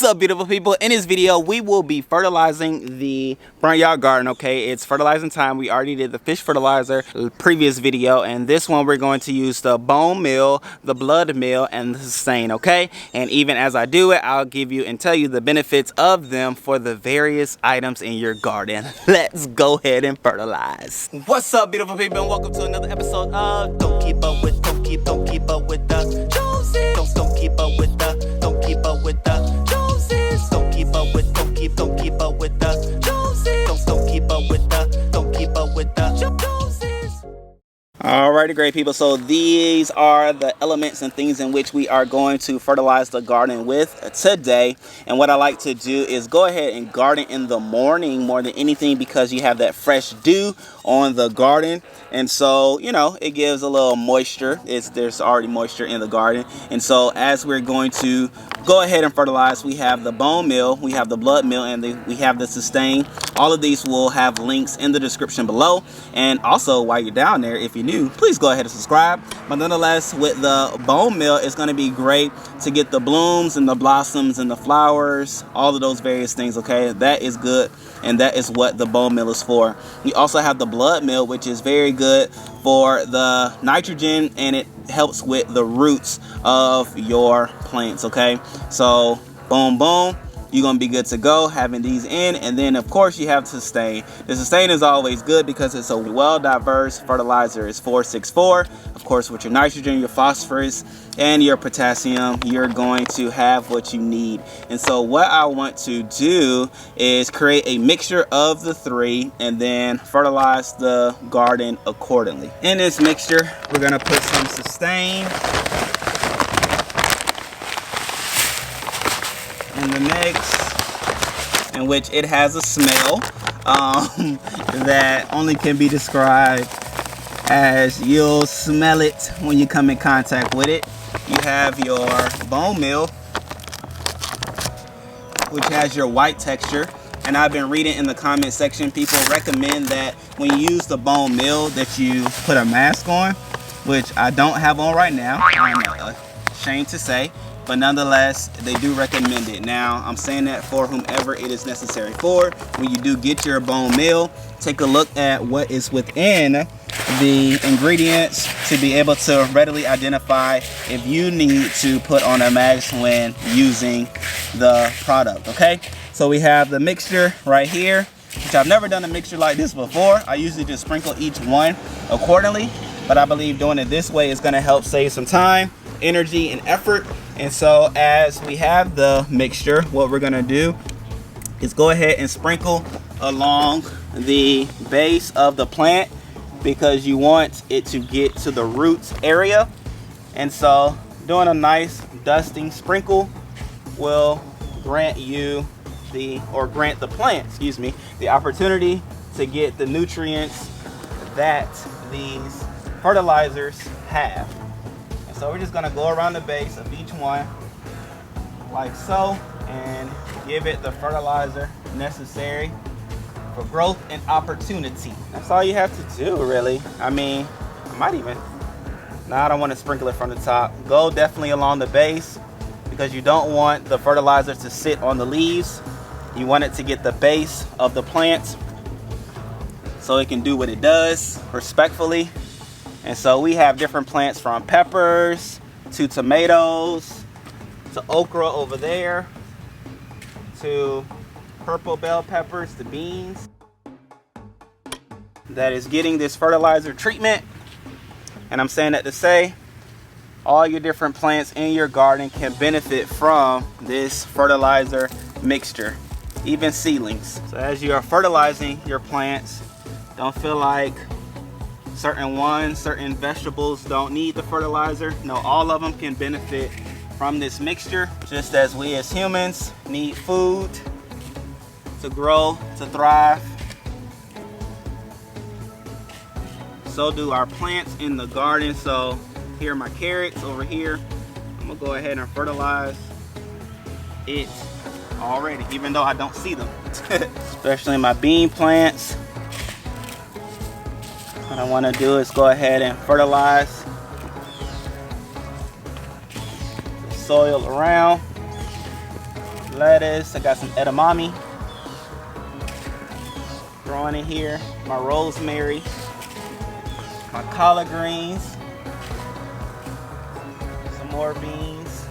What's up, beautiful people? In this video we will be fertilizing the front yard garden. Okay, it's fertilizing time. We already did the fish fertilizer previous video, and this one we're going to use the bone meal, the blood meal, and the sustain. Okay, and even as I do it, I'll give you and tell you the benefits of them for the various items in your garden. Let's go ahead and fertilize. What's up, beautiful people, and welcome to another episode of Don't Keep Up With the Joneses. Don't keep up with the Joneses. Don't keep up with the Joneses. Don't keep up with the Joneses. Don't keep up with the Joneses. Alrighty, great people. So these are the elements and things in which we are going to fertilize the garden with today. And what I like to do is go ahead and garden in the morning more than anything, because you have that fresh dew on the garden, and so it gives a little moisture. There's already moisture in the garden, and so as we're going to go ahead and fertilize, we have the bone meal, we have the blood meal, and we have the sustain. All of these will have links in the description below, and also while you're down there, if you're new, please go ahead and subscribe. But nonetheless, with the bone meal, it's going to be great to get the blooms and the blossoms and the flowers, all of those various things. Okay, that is good, and that is what the bone meal is for. We also have the blood meal, which is very good for the nitrogen, and it helps with the roots of your plants. Okay, so boom boom, you're gonna be good to go having these in. And then of course you have sustain. The sustain is always good because it's a well diverse fertilizer. It's 464. Of course, with your nitrogen, your phosphorus, and your potassium, you're going to have what you need. And so what I want to do is create a mixture of the three and then fertilize the garden accordingly. In this mixture, we're gonna put some sustain in the mix, in which it has a smell that only can be described as you'll smell it when you come in contact with it. You have your bone meal, which has your white texture, and I've been reading in the comment section, people recommend that when you use the bone meal that you put a mask on, which I don't have on right now, I'm ashamed to say, but nonetheless they do recommend it. Now I'm saying that for whomever it is necessary for. When you do get your bone meal, take a look at what is within the ingredients to be able to readily identify if you need to put on a mask when using the product. Okay, so we have the mixture right here, which I've never done a mixture like this before. I usually just sprinkle each one accordingly, but I believe doing it this way is going to help save some time, energy, and effort. And so as we have the mixture, what we're going to do is go ahead and sprinkle along the base of the plant, because you want it to get to the roots area. And so doing a nice dusting sprinkle will grant the plant, the opportunity to get the nutrients that these fertilizers have. And so we're just gonna go around the base of each one like so and give it the fertilizer necessary for growth and opportunity. That's all you have to do, really. I mean, I might even, I don't want to sprinkle it from the top. Go definitely along the base, because you don't want the fertilizer to sit on the leaves. You want it to get the base of the plant so it can do what it does respectfully. And so we have different plants, from peppers to tomatoes to okra over there to purple bell peppers, the beans, that is getting this fertilizer treatment. And I'm saying that to say all your different plants in your garden can benefit from this fertilizer mixture, even seedlings. So as you are fertilizing your plants, don't feel like certain vegetables don't need the fertilizer. No, all of them can benefit from this mixture, just as we as humans need food to grow, to thrive. So do our plants in the garden. So here are my carrots over here. I'm gonna go ahead and fertilize it already, even though I don't see them. Especially my bean plants. What I want to do is go ahead and fertilize the soil around. lettuce. I got some edamame growing in here. My rosemary, my collard greens, some more beans,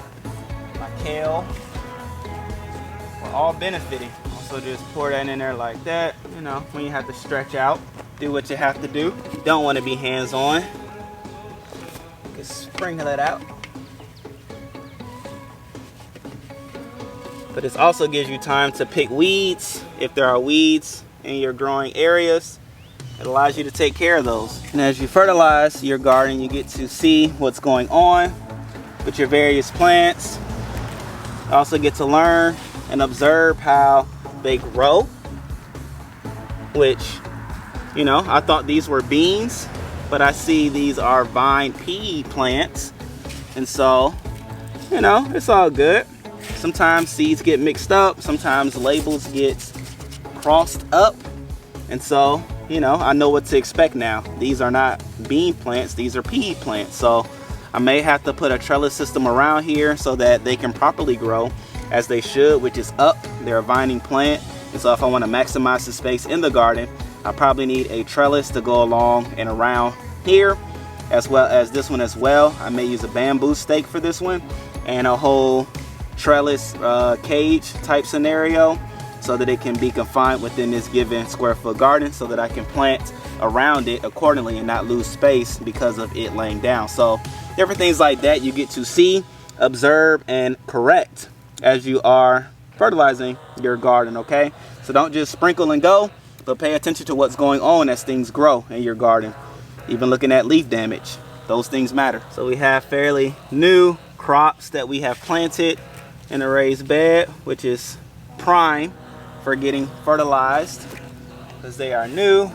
my kale. We're all benefiting. Also just pour that in there like that. You know, when you have to stretch out, do what you have to do. You don't want to be hands-on. Just sprinkle it out. But this also gives you time to pick weeds if there are weeds in your growing areas. It allows you to take care of those. And as you fertilize your garden, you get to see what's going on with your various plants. You also get to learn and observe how they grow, which, you know, I thought these were beans, but I see these are vine pea plants. And so, you know, it's all good. Sometimes seeds get mixed up, sometimes labels get crossed up, and so, you know, I know what to expect now. These are not bean plants, these are pea plants. So I may have to put a trellis system around here so that they can properly grow as they should, which is up. They're a vining plant, and so if I want to maximize the space in the garden, I probably need a trellis to go along and around here, as well as this one as well. I may use a bamboo stake for this one and a whole trellis cage type scenario so that it can be confined within this given square foot garden, so that I can plant around it accordingly and not lose space because of it laying down. So different things like that you get to see, observe, and correct as you are fertilizing your garden, okay? So don't just sprinkle and go, but pay attention to what's going on as things grow in your garden. Even looking at leaf damage, those things matter. So we have fairly new crops that we have planted in a raised bed, which is prime for getting fertilized because they are new,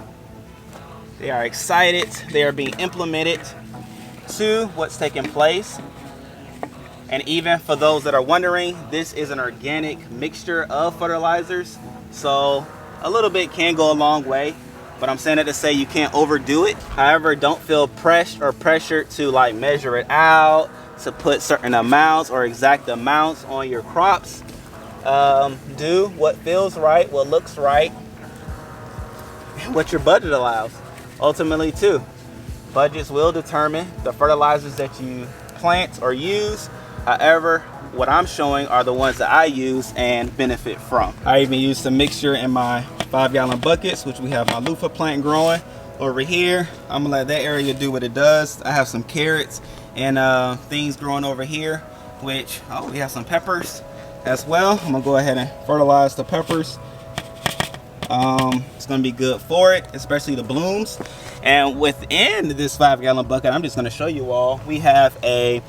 they are excited, they are being implemented to what's taking place. And even for those that are wondering, this is an organic mixture of fertilizers, so a little bit can go a long way, but I'm saying that to say you can't overdo it. However, don't feel pressed or pressured to like measure it out, to put certain amounts or exact amounts on your crops. Do what feels right, what looks right, and what your budget allows. Ultimately too, budgets will determine the fertilizers that you plant or use. However, what I'm showing are the ones that I use and benefit from. I even use some mixture in my 5-gallon buckets, which we have my loofah plant growing over here. I'm gonna let that area do what it does. I have some carrots and things growing over here, which, oh, we have some peppers as well. I'm gonna go ahead and fertilize the peppers. It's gonna be good for it, especially the blooms. And within this 5-gallon bucket, I'm just gonna show you all, we have a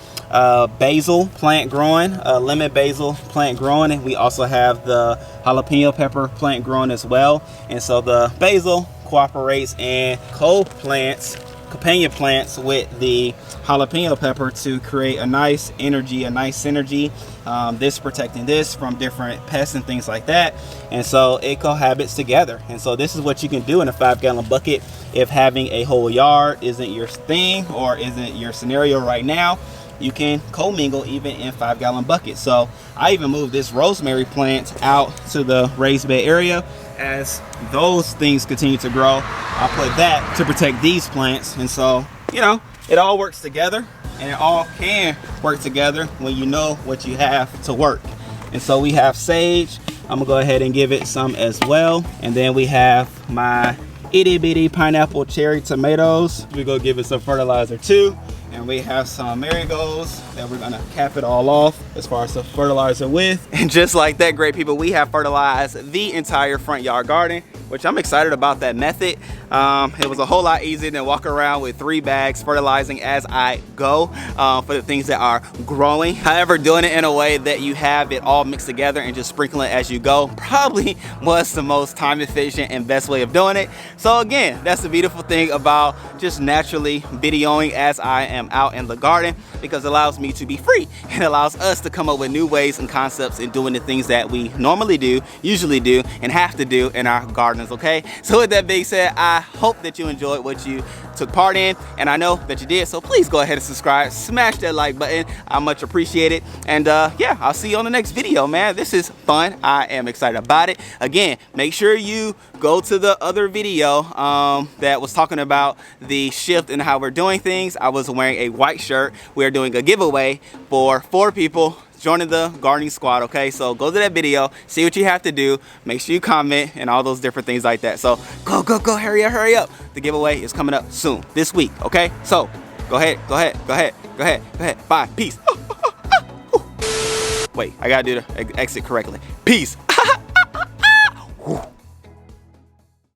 basil plant growing, a lemon basil plant growing, and we also have the jalapeno pepper plant growing as well. And so the basil cooperates and companion plants with the jalapeno pepper to create a nice energy, a nice synergy. This protecting this from different pests and things like that, and so it cohabits together. And so this is what you can do in a 5-gallon bucket if having a whole yard isn't your thing or isn't your scenario right now. You can commingle even in 5-gallon buckets. So I even moved this rosemary plant out to the raised bed area. As those things continue to grow, I'll put that to protect these plants. And so, you know, it all works together, and it all can work together when you know what you have to work. And so we have sage. I'm gonna go ahead and give it some as well. And then we have my itty bitty pineapple cherry tomatoes. We go give it some fertilizer too. And we have some marigolds that we're gonna cap it all off as far as the fertilizer with. And just like that, great people, we have fertilized the entire front yard garden, which I'm excited about that method. It was a whole lot easier than walk around with 3 bags fertilizing as I go for the things that are growing. However, doing it in a way that you have it all mixed together and just sprinkling it as you go probably was the most time efficient and best way of doing it. So again, that's the beautiful thing about just naturally videoing as I am out in the garden, because it allows me to be free and allows us to come up with new ways and concepts in doing the things that we normally do, usually do, and have to do in our garden gardens, okay? So with that being said, I hope that you enjoyed what you took part in, and I know that you did, so please go ahead and subscribe, smash that like button. I much appreciate it. And yeah, I'll see you on the next video, man. This is fun. I am excited about it. Again, make sure you go to the other video that was talking about the shift in how we're doing things. I was wearing a white shirt. We're doing a giveaway for 4 people joining the gardening squad, okay? So go to that video, see what you have to do, make sure you comment and all those different things like that. So go, hurry up. The giveaway is coming up soon, this week, okay? So go ahead. Bye, peace. Wait, I gotta do the exit correctly. Peace.